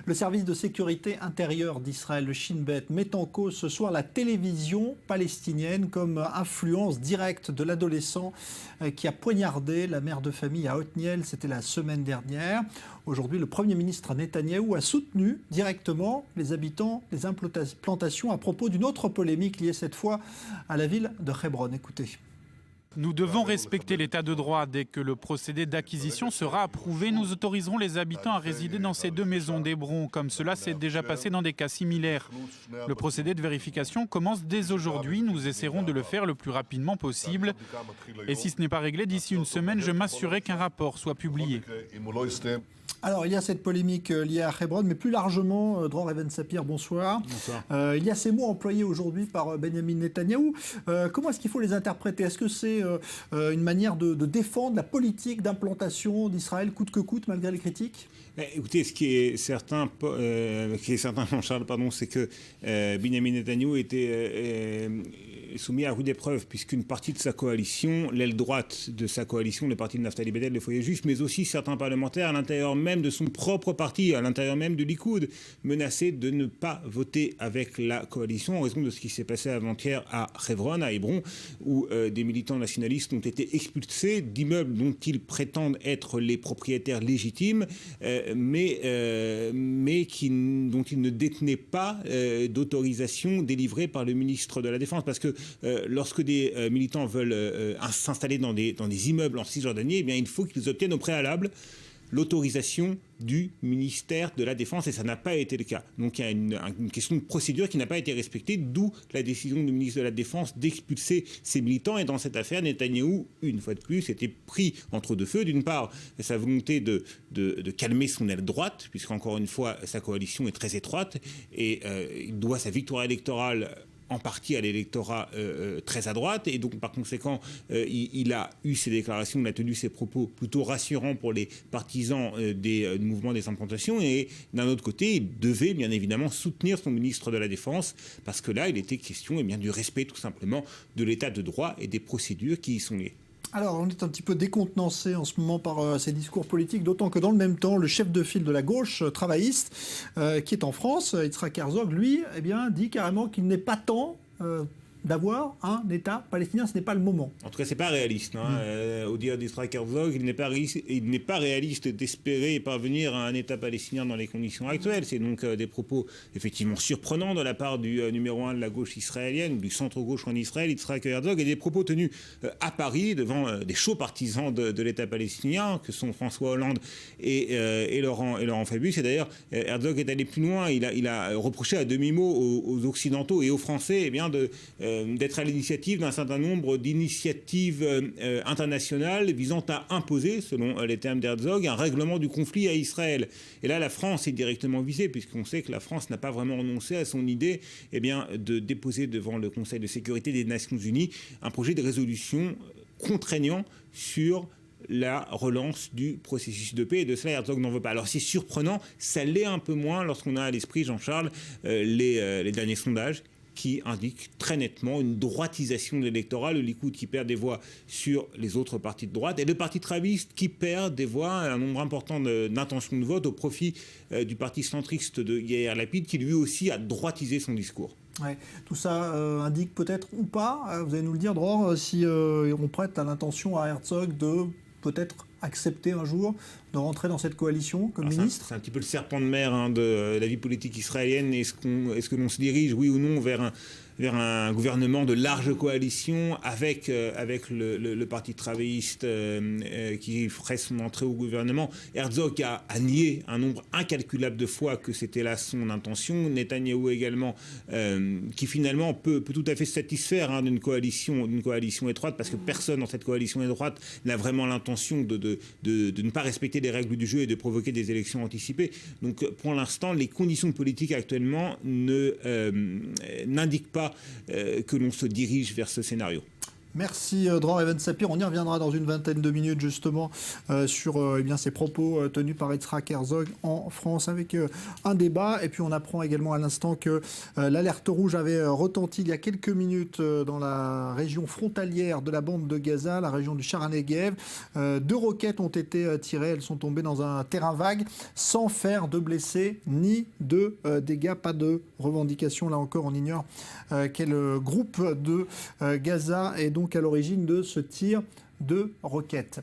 Le service de sécurité intérieure d'Israël, le Shin Bet, met en cause ce soir la télévision palestinienne comme influence directe de l'adolescent qui a poignardé la mère de famille à Otniel. C'était la semaine dernière. Aujourd'hui, le Premier ministre Netanyahou a soutenu directement les habitants des implantations à propos d'une autre polémique liée cette fois à la ville de Hebron. Écoutez. Nous devons respecter l'état de droit. Dès que le procédé d'acquisition sera approuvé, nous autoriserons les habitants à résider dans ces deux maisons d'Hébron, comme cela s'est déjà passé dans des cas similaires. Le procédé de vérification commence dès aujourd'hui. Nous essaierons de le faire le plus rapidement possible. Et si ce n'est pas réglé, d'ici une semaine, je m'assurerai qu'un rapport soit publié. Alors, il y a cette polémique liée à Hebron, mais plus largement, Dror Even-Sapir, bonsoir. Bonsoir. Il y a ces mots employés aujourd'hui par Benjamin Netanyahou. Comment est-ce qu'il faut les interpréter? Est-ce que c'est une manière de défendre la politique d'implantation d'Israël coûte que coûte, malgré les critiques? Écoutez, ce qui est certain, Jean-Charles, c'est que Benjamin Netanyahou était soumis à rude épreuve, puisqu'une partie de sa coalition, l'aile droite de sa coalition, le parti de Naftali Bennett, le Foyer Juif, mais aussi certains parlementaires à l'intérieur même de son propre parti, à l'intérieur même du Likoud, menaçaient de ne pas voter avec la coalition en raison de ce qui s'est passé avant-hier à Hebron, à Hébron, où des militants nationalistes ont été expulsés d'immeubles dont ils prétendent être les propriétaires légitimes, mais dont ils ne détenaient pas d'autorisation délivrée par le ministre de la Défense. Parce que lorsque des militants veulent s'installer dans des immeubles en Cisjordanie, eh bien, il faut qu'ils obtiennent au préalable l'autorisation du ministère de la Défense, et ça n'a pas été le cas. Donc il y a une question de procédure qui n'a pas été respectée, d'où la décision du ministre de la Défense d'expulser ces militants. Et dans cette affaire, Netanyahou, une fois de plus, était pris entre deux feux. D'une part, sa volonté de calmer son aile droite, puisqu'encore une fois, sa coalition est très étroite, et il doit sa victoire électorale en partie à l'électorat très à droite, et donc par conséquent il a eu ces déclarations, il a tenu ses propos plutôt rassurants pour les partisans du mouvement des implantations, et d'un autre côté il devait bien évidemment soutenir son ministre de la Défense, parce que là il était question du respect tout simplement de l'état de droit et des procédures qui y sont liées. Alors, on est un petit peu décontenancé en ce moment par ces discours politiques, d'autant que dans le même temps, le chef de file de la gauche travailliste, qui est en France, Yitzhak Herzog, lui, dit carrément qu'il n'est pas temps d'avoir un État palestinien, ce n'est pas le moment. En tout cas, c'est pas réaliste. Au dire d'Yitzhak Herzog, il n'est pas réaliste d'espérer parvenir à un État palestinien dans les conditions actuelles. C'est donc des propos effectivement surprenants de la part du numéro 1 de la gauche israélienne, du centre-gauche en Israël, Yitzhak Herzog, et des propos tenus à Paris devant des chauds partisans de l'État palestinien, que sont François Hollande et Laurent Fabius. Et d'ailleurs, Herzog est allé plus loin. Il a reproché à demi-mot aux Occidentaux et aux Français d'être à l'initiative d'un certain nombre d'initiatives internationales visant à imposer, selon les termes d'Herzog, un règlement du conflit à Israël. Et là, la France est directement visée, puisqu'on sait que la France n'a pas vraiment renoncé à son idée de déposer devant le Conseil de sécurité des Nations Unies un projet de résolution contraignant sur la relance du processus de paix, et de cela Herzog n'en veut pas. Alors c'est surprenant, ça l'est un peu moins lorsqu'on a à l'esprit, Jean-Charles, les derniers sondages qui indique très nettement une droitisation de l'électorat, le Likoud qui perd des voix sur les autres partis de droite, et le parti travailliste qui perd des voix, un nombre important d'intentions de vote au profit du parti centriste de Yair Lapid, qui lui aussi a droitisé son discours. Ouais. Tout ça indique peut-être ou pas, vous allez nous le dire, Dror, si on prête à l'intention à Herzog de peut-être accepter un jour de rentrer dans cette coalition comme ministre. C'est un petit peu le serpent de mer de la vie politique israélienne. Est-ce que l'on se dirige, oui ou non, vers un gouvernement de large coalition avec le parti travailliste qui ferait son entrée au gouvernement? Herzog a nié un nombre incalculable de fois que c'était là son intention. Netanyahou également, qui finalement peut tout à fait se satisfaire d'une coalition étroite, parce que personne dans cette coalition étroite n'a vraiment l'intention de ne pas respecter les règles du jeu et de provoquer des élections anticipées. Donc pour l'instant, les conditions politiques actuellement n'indiquent pas que l'on se dirige vers ce scénario. Merci Dror Even Sapir. On y reviendra dans une vingtaine de minutes justement sur ces propos tenus par Yitzhak Herzog en France avec un débat. Et puis on apprend également à l'instant que l'alerte rouge avait retenti il y a quelques minutes dans la région frontalière de la bande de Gaza, la région du Sharon Negev. 2 roquettes ont été tirées. Elles sont tombées dans un terrain vague sans faire de blessés ni de dégâts. Pas de revendication. Là encore, on ignore quel groupe de Gaza est donc à l'origine de ce tir de roquettes.